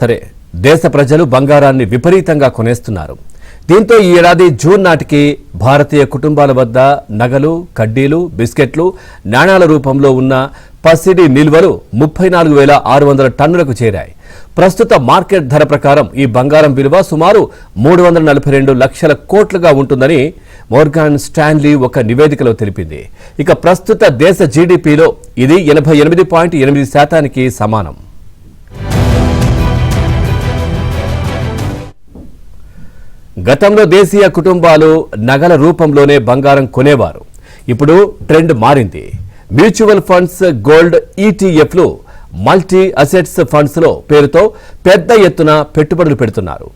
సరే, దేశ ప్రజలు బంగారాన్ని విపరీతంగా కొనేస్తున్నారు. దీంతో ఈ ఏడాది జూన్ నాటికి భారతీయ కుటుంబాల వద్ద నగలు, కడ్డీలు, బిస్కెట్లు, నాణాల రూపంలో ఉన్న పసిడి నిల్వలు 34,600 టన్నులకు చేరాయి. ప్రస్తుత మార్కెట్ ధర ప్రకారం ఈ బంగారం విలువ సుమారు 342 లక్షల కోట్లుగా ఉంటుందని మోర్గాన్ స్టాన్లీ ఒక నివేదికలో తెలిపింది. ఇక ప్రస్తుత దేశ జీడీపీలో ఇది 88.8% సమానం. గతంలో దేశీయ కుటుంబాలు నగల రూపంలోనే బంగారం కొనేవారు. ఇప్పుడు ట్రెండ్ మారింది. మ్యూచువల్ ఫండ్స్, గోల్డ్ ఈటీఎఫ్లు, మల్టీ అసెట్స్ ఫండ్స్ లో పేరుతో పెద్ద ఎత్తున పెట్టుబడులు పెడుతున్నారు.